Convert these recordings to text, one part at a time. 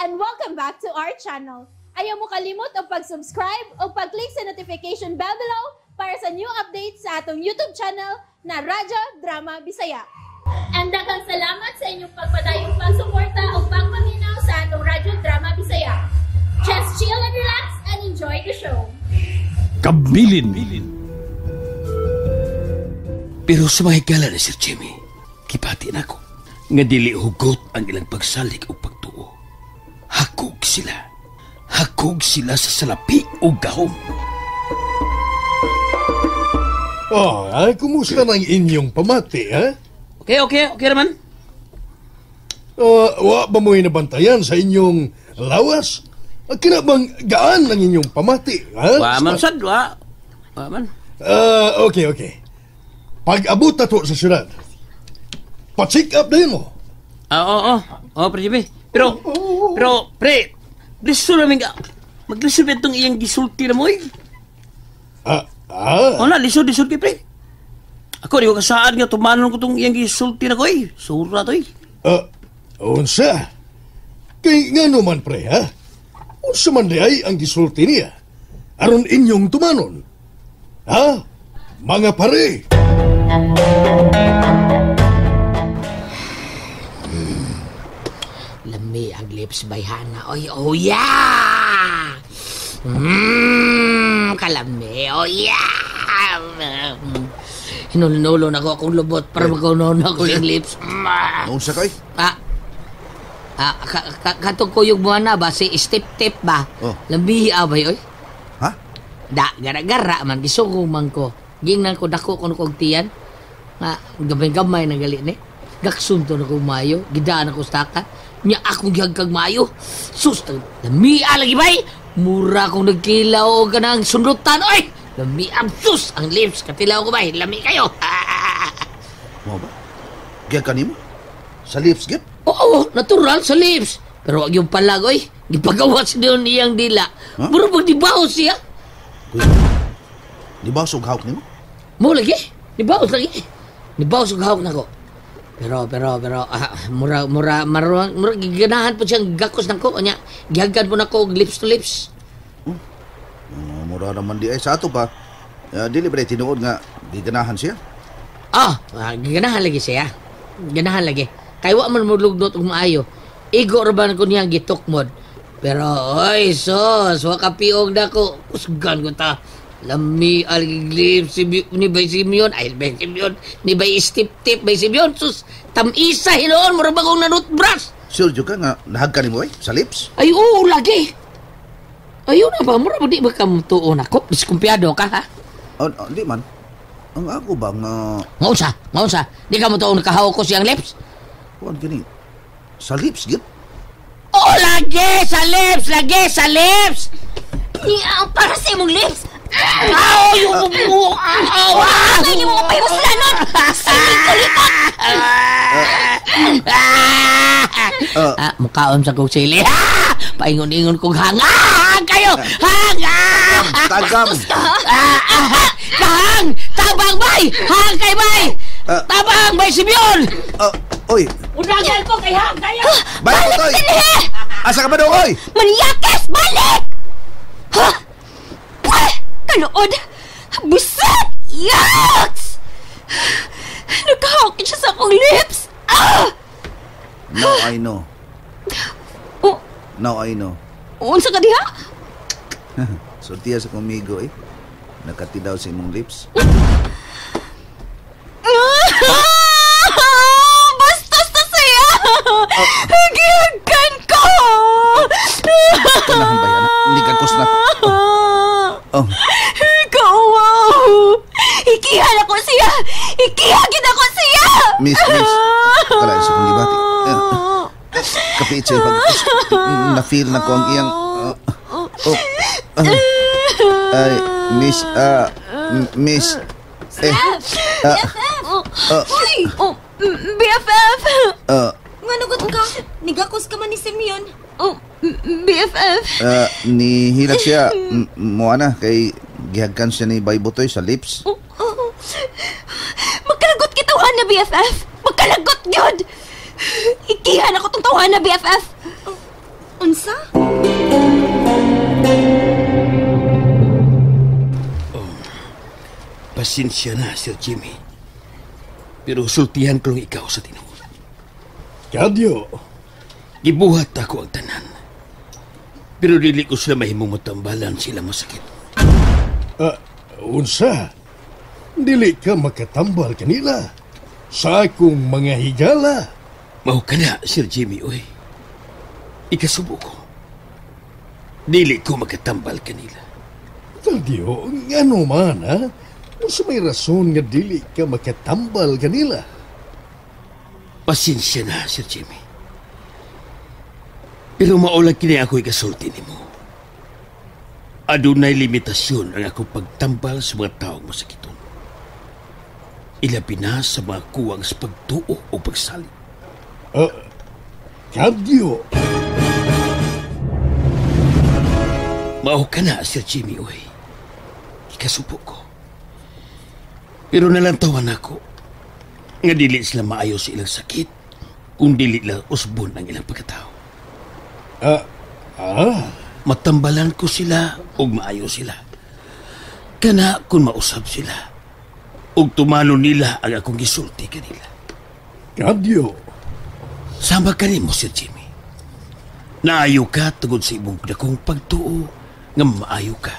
and welcome back to our channel. Ayaw mo kalimot o pag-subscribe o pag-click sa notification bell below para sa new updates sa atong YouTube channel na Radyo Drama Bisaya. And daghang salamat sa inyong pagpadayong pagsuporta o pagpaminaw sa atong Radyo Drama Bisaya. Just chill and relax and enjoy the show. Kabilin. Pero sa mahigala na Sir Jimmy, kipati na ko. Nga dili hugot ang ilang pagsalik o pagtuo. Hakog sila. Hakog sila sa salapi o gahom. Ay, kumusta ng inyong pamati, ha? Okay naman. Wa ba mo'y nabantayan sa inyong lawas? Kinabang gaan ng inyong pamati, ha? Wa man. Okay. Pag-abot na to sa syudad, pa-check up din mo. Oo, Pre Jimmy. Pero, Pre, liso namin ka. Mag-liso ba itong iyang gisulti na mo, eh? Wala, liso kay Pre. Ako, di ko kasaan nga, tumanon ko itong iyang gisulti na ko, eh. Sura to, eh. Unsa? Kay nga naman, Pre, ha? Unsa man di ay ang gisulti niya? Aron inyong tumanon. Ha? Mga pare! Lami ang lips by Hana. Oy, oh yeah! Kalami, oh yeah! Hinulo na ko akong lubot para magkaunon ako yung lips. Noon sa kay? Katong kuyog mo na ba? Si step-tip ba? Oh. Lami abay, oy. Ha? Gara-gara man. Gisugong man ko. Gingnan ko dako ko tiyan. Gamay-gamay na gali ni. Gaksunto na ko mayo. Gidaan ako staka. Nya akong gihagkag mayo. Sus, lamia lagi bay. Mura akong nagkilaw ka ng sundutan. Oy! Lamia, sus! Ang lips, katilaw ko bay. Lami kayo. Mo ba? Giyag ka nimo? Sa lips, giyag? Oo, natural sa lips. Pero wag yung palag, oy. Gipagawas doon iyang dila. Huh? Mura pag dibaho siya. Kuya, di ba sughawk nimo? Mo lagi. Dibaho lagi. Dibaho sughawk na ko. Pero, mura, giganahan po siyang gakos na ko. Anya, gihagan po na ko lips to lips. Mura naman di ay sa ato pa. Dili ba tinuod nga giganahan siya? Giganahan lagi siya. Giganahan lagi. Kaya wa man mulugnot og maayo. Igo ra ba ko niyang gitukmod. Pero, oy, sos, wakapiog na ko. Kusgan ko ta. Lami aliglip ni Bay Simeon. Ay, Bay Simeon. Ni Bay Stip-Tip, Bay Simeon. Sus, tamisa hinoon. Mura ba kong nanutbras? Sure ka nga nahag ka nimo sa lips? Ay, oo, lagi. Ayun na ba? Mura ba di ba kamutuon ako? Diskumpiyado ka, ha? Di man. Ang ako ba nga... Ngaunsa? Di ka mutuon nakahaw ko siyang lips? Kuan gani. Sa lips, git? Oh, lagi sa lips! Para sa imong lips! Yung Hindi mo mapahiwaslanon! Mukhaon sa kong sili. Paingon-ingon kong hanga kayo! Tagam! Kahang! Tabang bay! Hang kay bay! Tabang bay Simeon! Oy! Unagan ko kay hang kayo! Balik ko, Toy! Asa ka ba daw, oy? Maniyakes! Balik! Ha? Kalood! Buset! Yucks! Nagkahawkin siya sa akong lips! Now I know. Oh, Now I know. unsa ka diha? Sortiya sa kumigo, eh. Nakatidaw sa imong lips. Bastos na siya! Hagyagan ko! Kanahan ba yan? Hindi ka kus na. Oh. Ikaw, wow! Ikihan ako siya! Ikihagin ako siya! Miss. Wala isa kong libati. Kapit siya pag na-feel na ko ang iyang... Ay, Miss... Uy! BFF! Nga nagot ka? Nigakos ka man ni Simeon. BFF! Nihilag siya. Moana, kay gihagkan siya ni Baybotoy sa lips. Magkalagot kitawan na BFF! Magkalagot yun! Ikihan ako tong tawahan na BFF! Unsa? Pasensya na, Sir Jimmy. Pero sultihan ko lang ikaw sa tinuod. Kadyo, Gibuhat ako ang tanan. Pero dili ko sila mahimong matambalan sila masakit. unsa? Dili ka makatambal kanila sa akong mga higala. Mao ka na, Sir Jimmy, oy. Ikasubo ko. Dili ko makatambal kanila. Kadyo, ngano man, ha? Unsa may rason nga dili ka makatambal kanila? Pasensya na, Sir Jimmy. Pero maulag kini ako ikasulti nimo. Adunay limitasyon ang akong pagtambal sa mga taong masakiton. Ilabi na sa mga kuwang sa pagtuo o pagsalit. Kadyo, Mao ka na, Sir Jimmy, oy. Ikasupo ko. Pero nalantawan ako nga dili sila maayo sa ilang sakit kung dili lang usbon ang ilang pagkatao. Matambalan ko sila o maayo sila. Kana kung mausab sila o tumano nila ang akong gisulti kanila. kadyo, Sama ka rin mo, Sir Jimmy. Naayo ka tungod sa imong dakong pagtuo nga maayo ka.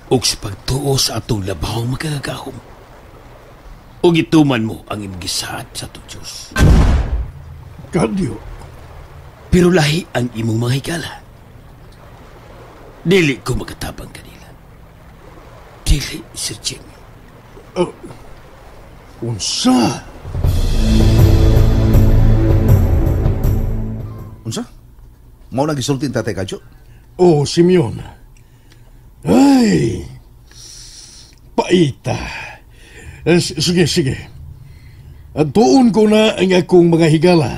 O sa pagtuo sa atong labaw magkagahom. O gituman mo ang imong gisaad sa atong Diyos. kadyo. Pero lahi ang imong mga higala. Dili ko makatabang kanila. Dili, Sir Jimmy. Unsa? Unsa? Mao na gisulti Tatay Kadyo? Oh, Simeon. Ay, paita. Sige. At tuon ko na ang akong mga higala.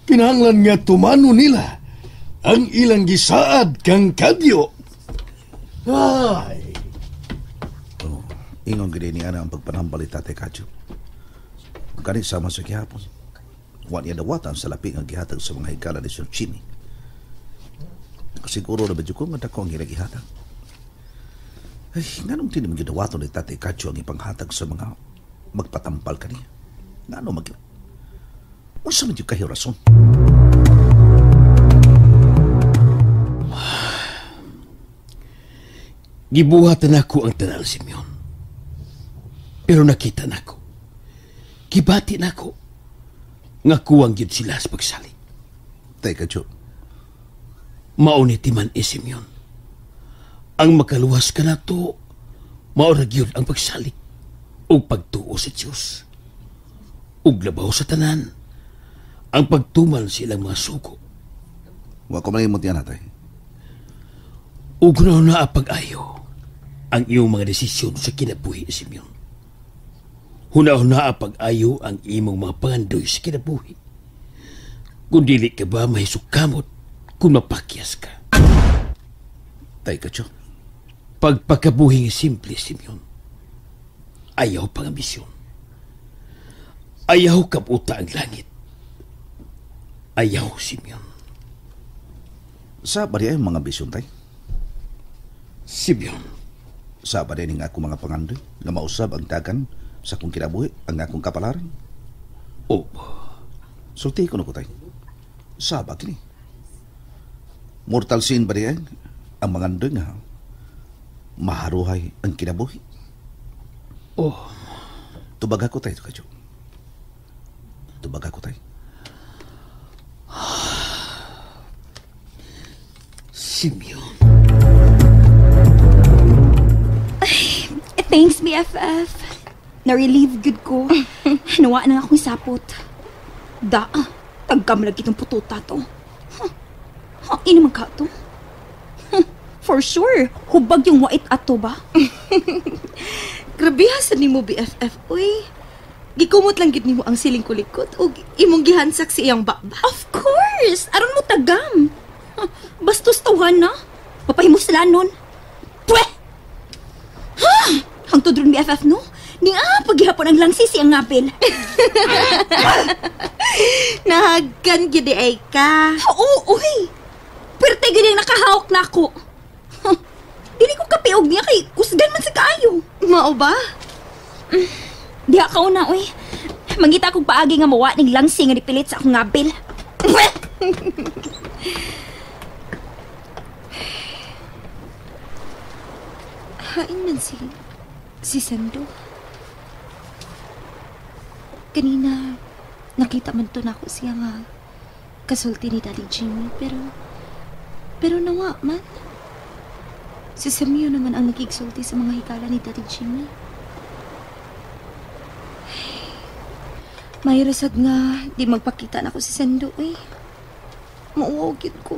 Kinahanglan nga tumano nila ang ilang gisaad kang kadyo. Ay, Ingon gini ni ana ang pagpanambal ni Tatay Kadyo. Kani sama sa gihapon. Wa niya dawatan sa lapi nga gihatag sa mga higala ni Sir Jimmy. Siguro na ba ko nga dako ang gihatag. Ay, nganong tini magidawaton ni Tatay Kadyo ang ipanghatag sa mga magpatampal kaniya? Ngano mag... Unsa man yung kahirason? Gibuhatan ako ang tanan, Simeon. Pero nakita nako. Kibati nako. Nga kuwang yun sila sa pagsalik. Tay Kadyo, Mauniti man Simeon. Ang makaluwas ka na to, maurag yun ang pagsalik o pagtuo sa Diyos. Ug labaw sa tanan, ang pagtuman silang mga suko. wa ko malimot yan natay. Ug na pag-ayo ang iyong mga desisyon sa kinabuhi, Simeon. Huna-huna pag-ayo ang imong mga pangandoy sa kinabuhi. Kung dili ka ba mahisukamot kung mapakyas ka. Tay Kadyo, Pagpakabuhing simple, Simeon. Ayaw pang ambisyon. Ayaw kaputa ang langit. Ayaw, Simeon. sa bari ay mga bisyon tay? Simeon, Sa bari ning ako mga pangandoy nga mausab ang dagan sa akong kinabuhi ang akong kapalaran? o Sulti ko na ko tay. Sa ba kini? Mortal sin bari ay ang mga andoy nga maharuhay ang kinabuhi. Tubag ako tay, Kadyo. Tubag ako tay. Simeon. Thanks, BFF. Na-relieve good ko. Nawa na akong sapot. Tagkam lagi itong pututa to. Ini man ka to? For sure, hubag yung wait ato ba? Grabihasan ni mo, BFF, uy. Gikumot lang gid nimo ang siling kulikot o imong gihansak si iyang baba. Of course! Aron mo tagam. Bastos tawahan na. Papahimos sila nun. Pweh! Hangtod rin BFF, no? Paghihapon ang langsi siyang ngapil. Nahagkan gid ay ka. Oo, uy! pwerte gini nakahawak na ako. Huh. Dili ko kapiog niya kay kusgan man sa kaayo. Mao ba? Diha ka una, uy. Mangita kong paagi nga mawa ning langsi nga dipilit sa akong ngabil. Hain man si Sando. Kanina, nakita man to na ako siya nga kasulti ni Daddy Jimmy, pero nawa man. Si Samuel naman ang nagigsulti sa mga hikala ni Daddy Jimmy. May rasad nga, di magpakita na ako si Sando eh. Mauwagin ko.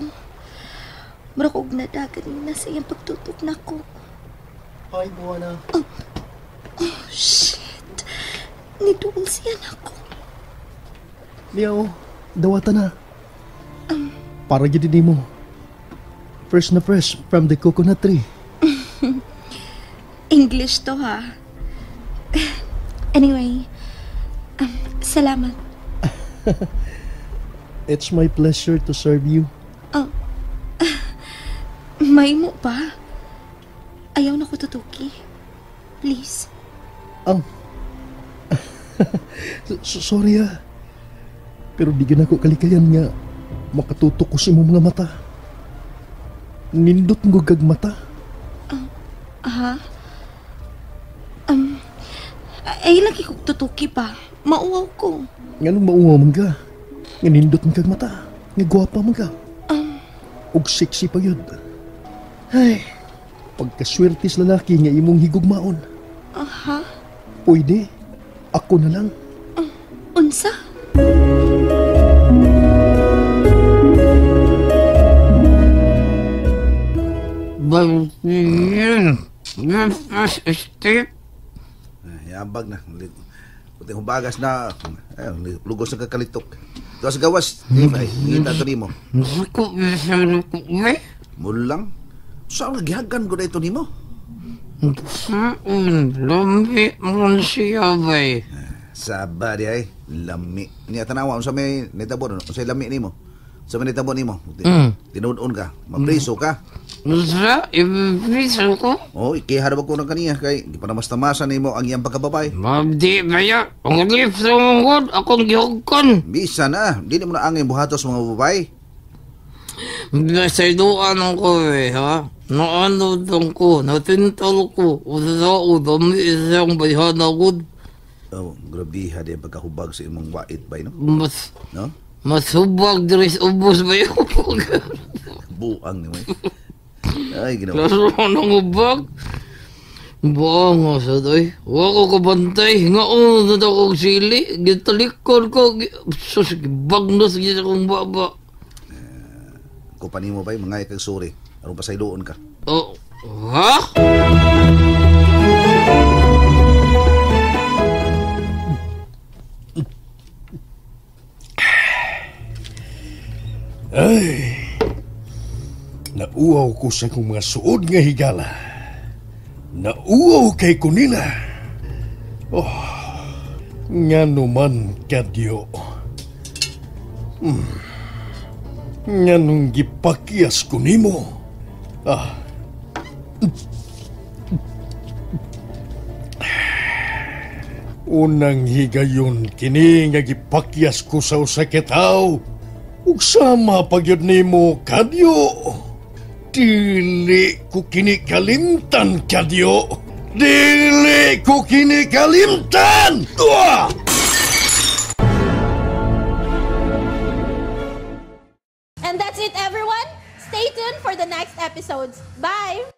Marakog na dagat na sa iyang pagtutok na ko. Hi, Buwana. Oh, shit. Nidul siya na ko. Liao, dawata na. Para gid mo. Fresh na fresh from the coconut tree. English to ha. Anyway, salamat. It's my pleasure to serve you. May mo pa? Ayaw na ko tutuki. Please. Sorry Pero di gina ko kalikayan nga makatutok ko sa imong mga mata. Nindot mo gag mata. Ay lagi ko tutuki pa. Mauwaw ko. Nganong mauwaw man ka? Nga nindot mo gag mata. Nga gwapa man ka. Og sexy pa yun. Ay, pagkaswerte sa lalaki nga imong higugmaon. Pwede, ako na lang. Unsa? Yabag na. Puti hubagas na. Lugos na kakalitok. Tuwas gawas. Ngita ito nimo. Mulang. Saan nagihagan ko na ito nimo? Lambi mo siya bay. Saba di ay. Lami. Niya tanawa. Unsa may nitabon. Unsa lami nimo. Unsa may nitabon nimo. Tinuun ka. Mapriso ka. Unsa? Ibibiso ko? Oh, ikiharap ko na kaniya kay di pa namas-tamasan nimo ang iyang pagkababay. Mabdi baya. Ang lips sa mungod. Akong gihugkan. Bisa na. Di mo na angin buhatos mga babay. Nasaiduan ko ha? Naanodong ko, natintal ko, o dami isang bayhanagod. Oh, grabe ha, di pagkahubag sa imong wait bay, no? No? Mas hubag diris ubos ba yun? Buang naman. Ay, ginawa. Lalo nang hubag? Buang nga sa doy. Wako kabantay, nga na daw kong sili, gitalikon ko, sus, bagnos gita kong baba. Kupani mo ba mga ikag suri? Aron pa sa iluon ka? Oh, ha? Ay, nauaw ko sa kong mga suod nga higala. Nauaw kay kunila. Oh, nga naman kadyo. Nga nung gipakias ko nimo. Unang higayon kini nga gipakias ko sa usa ka tawo. Ug sama pagyud nimo kadyo. Dili ko kini kalimtan kadyo. Dili ko kini kalimtan. And that's it, everyone. Stay tuned for the next episodes. Bye!